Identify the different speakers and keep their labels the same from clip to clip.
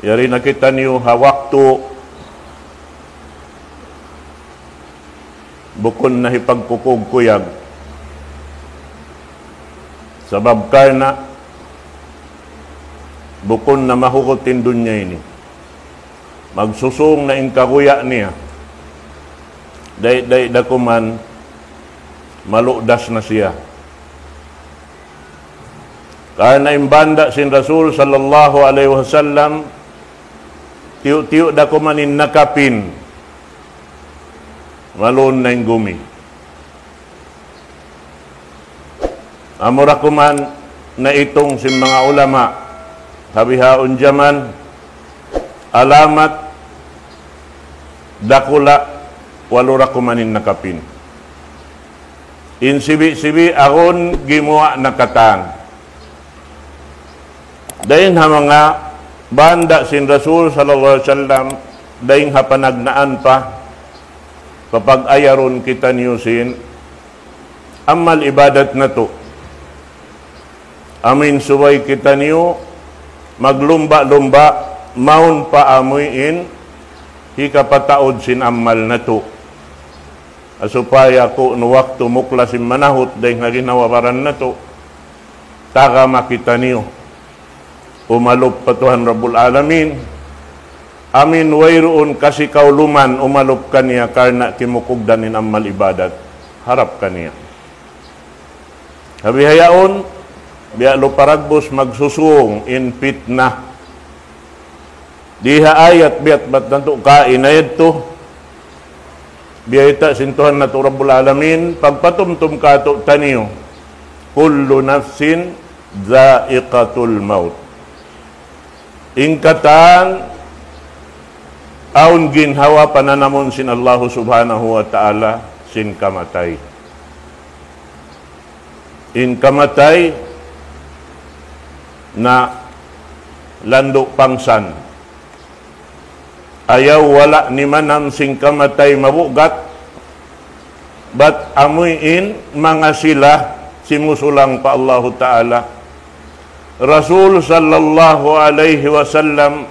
Speaker 1: Yari nakita niyo hawakto bukon na hipagkukog kuyag. Sabab karna bukon na mahukotin dunya ini. Magsusong na inkakuya niya. Day dakuman maludas na siya. Karena imbanda sin Rasul sallallahu alaihi wasallam tiyo dakumanin nakapin malun na gumi. Amura kuman na itong si mga ulama habihaon jaman alamat dakula walura kumanin nakapin. In sibi aron gimuwa nakatang. Dayon ha mga banda sin Rasul sallallahu alaihi wasallam dayon ha panagnaan pa kapag ayaron kita niyo sin amal ibadat na to. Amin suway kita niyo maglumba-lumba maun pa amuin hikapataod sin amal na to. Asupaya ko no waktu muklasim manahot dayon nga ginawaparan na to taga makita niyo umalop patuhan Rabbul Alamin. Amin wayroon kasi kauluman umalop kaniya karna kimukugdanin amal ibadat. Harap kaniya. Habihayaon, biya luparagbos magsusung in fitna. Diha ayat biat bat nanto kain ayat to. Biya ita sintuhan na to Rabbul Alamin. Pagpatumtum ka to taniyo. Kullu nafsin dha'iqatul maut. Ingkatan aun ginhawa pananamon sin Allah subhanahu wa ta'ala sin kamatay. In kamatay na landok pangsan. Ayaw wala ni manam sing kamatay mabugat bat amuin mga sila simusulang pa Allah ta'ala. Rasul sallallahu alaihi wasallam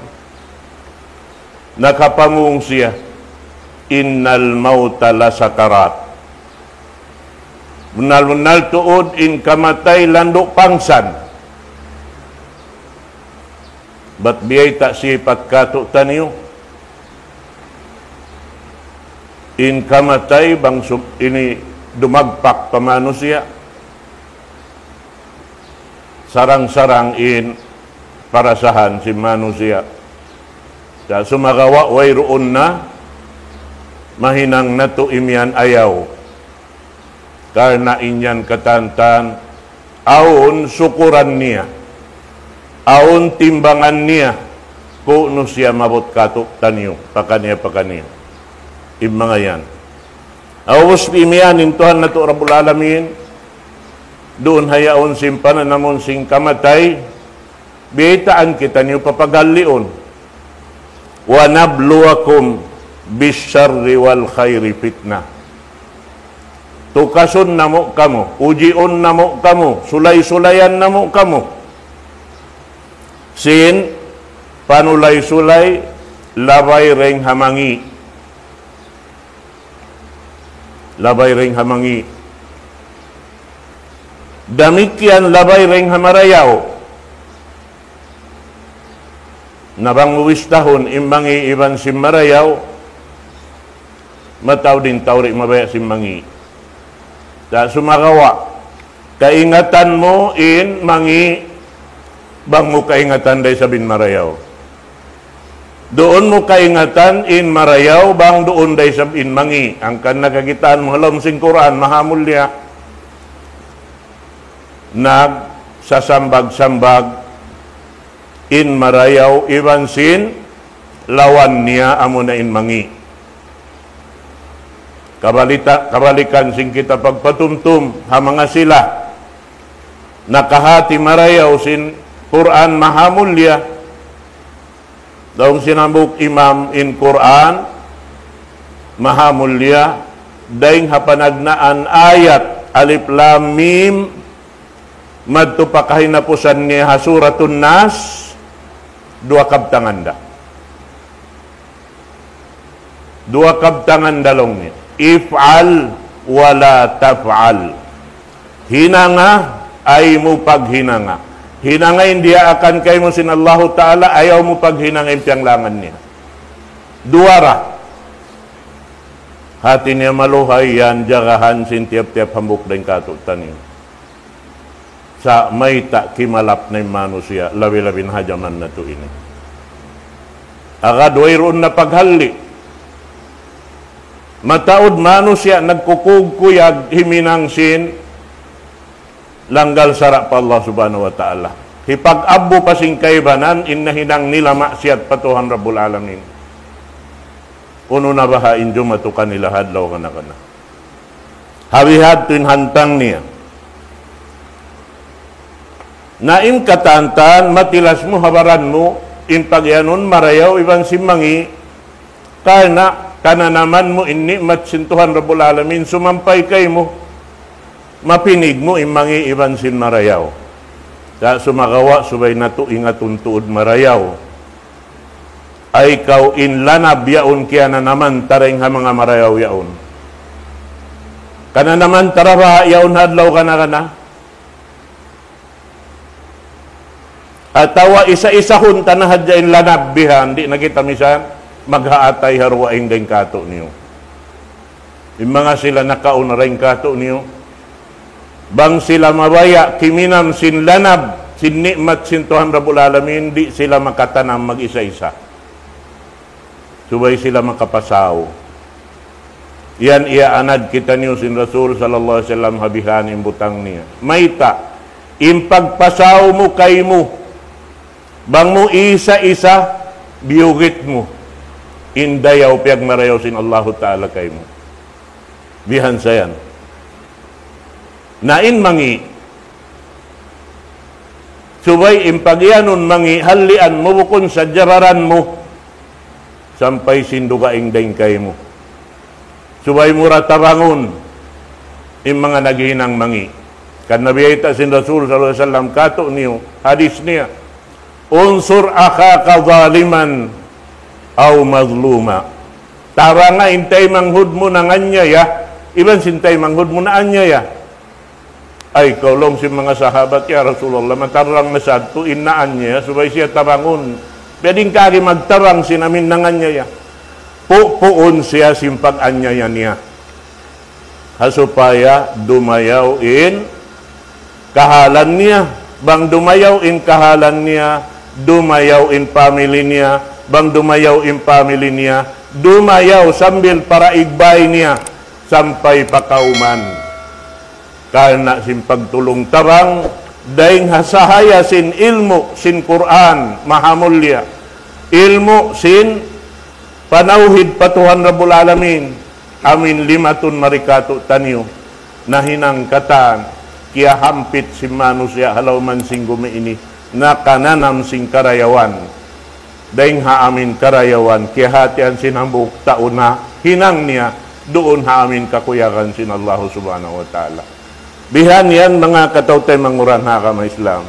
Speaker 1: nakapangung siya, innal mauta la sakarat. Bunal tuod in kamatay landok pangsan. Bat biyay ta sipat kato taniyo. In kamatay bang ini dumagpak pa manusia. Sarang-sarang in parasahan si manusia. Sa sumagawa wayroon na mahinang nato imyan ayaw. Karna inyan katantan aun sukuran niya. Aun timbangan niya kung siya mabot kato tanyo pakaniya. Mga yan. Awas imyan intuhan nato Rabbul Alamin. Doon hayaon simpan na namon sing kamatay, biitaan kita niyo papagalion. Wa nabluwakum bisyarri wal khairi fitnah. Tukason namo kamo, ujion namo kamo, sulay-sulayan namo kamo. Sin panulay-sulay labay reng hamangi. Labay reng hamangi. Damikian labay reng hamarayaw. Nabang uwistahon imbangi iban simarayaw. Mataw din tawri mabaya simbangi. Da sumagawa. Kaingatan mo in mangi bang mo kaingatan day sabin marayaw. Doon mo kaingatan in marayaw bang doon day sabin mangi. Ang kan nakagitaan mo halam sing Quran mahamulya. Nagsasambag-sambag in marayaw iban sin lawan niya amo na in mangi. Kabalikan sing kita pagpatumtum ha mga sila nakahati marayaw sin Quran mahamulya. Daong sinambuk imam in Quran mahamulya daing hapanagnaan ayat alif lam mim madto pakahinapusan niya suratun nas dua kabtangan da. Dua kabtangan dalong ni. If'al wala taf'al. Hinanga ay mo paghinanga. Hinangain dia akan kay mo sin Allah Ta'ala, ayaw mo paghinangain tiyang langan niya. Duara. Hati niya maluhay yan, jagahan sin tiap-tiap hambuk din katutan niyo. Sa may ta kimalap na manusia, labi-labin hajaman na to ini. Agad wayroon na paghali. Mataod manusia nagkukugkuyag himinang sin langgal sarap pa Allah subhanahu wa ta'ala. Hipag-abo pasing kaibanan, inahinang nila maksiat patuhan Rabbul Alamin. Uno na bahain dyo matukan nila hadlaw ka na. Habihad tuin hantang niya. Naim katantan, matilas mo, habaran mo, in pagyanon marayaw, ibang simangi, kana naman mo, inni matsintuhan Rabbul Alamin, sumampay kay mo, mapinig mo, imangi ibang sin marayaw. Sa sumagawa, subay na to, ingatun tuod marayaw. Ay kau inlanab yaon kaya na naman taring ha mga marayaw yaon. Kana naman tarawa yaon hadlaw kana. At tawa isa-isa hun tanahad dyan lanab bihan, di nakita misan, maghaatay harwaing din kato niyo. Yung mga sila nakaon na rin kato niyo. Bang sila mabaya, kiminam sin lanab, sin nikmat sin Tuhan Rabbul Alamin, di sila makatanam mag-isa-isa. Subay sila makapasaw. Yan iaanad kita niyo sin Rasul sallallahu alaihi wasallam habihan imbutang niya. Mayta, impagpasaw mo kay mo, bang mo isa-isa, biyugit mo, indayaw piyag marayaw sin Allah Ta'ala kay mo. Bihan sayan. Nain mangi, subay impagyanon mangi, halian mo bukon sa jararan mo, sampay sindugaing daing kay mo. Subay mura tabangon, yung mga naghinang mangi. Kan nabiyayta sin Rasul sallallahu alaihi wasallam kato niyo, hadis niya, unsur akhaka zaliman aw mazluma. Tara nga intay manghud mo na nganyaya, iban sintay manghud mo na anyaya. Ay kaulong si mga sahabat ya Rasulullah, matarang nasad to inaan niya, subay siya tabangon. Pwedeng kagi magtarang sinamin ng anyaya. Puon siya simpag anyaya niya. Hasupaya dumayaw in kahalan niya. Bang dumayaw in kahalan niya, dumayaw in family niya, bang dumayaw in family niya, dumayaw sambil para igbay niya, sampay pakauman. Karena simpag tulong tarang, daing hasahaya sin ilmu, sin Quran, mahamulya. Ilmu sin panauhid patuhan Rabbul Alamin. Amin limatun marikato tanyo. Nahinang katan, kia hampit si manusia halaw man sing gumiini, na kananam sing karayawan. Daing haamin karayawan, kia hatian sinambuk taon na hinang niya, doon haamin kakuyakan sin Allah subhanahu wa ta'ala. Bihan yan mga katautay manguran haka Islam.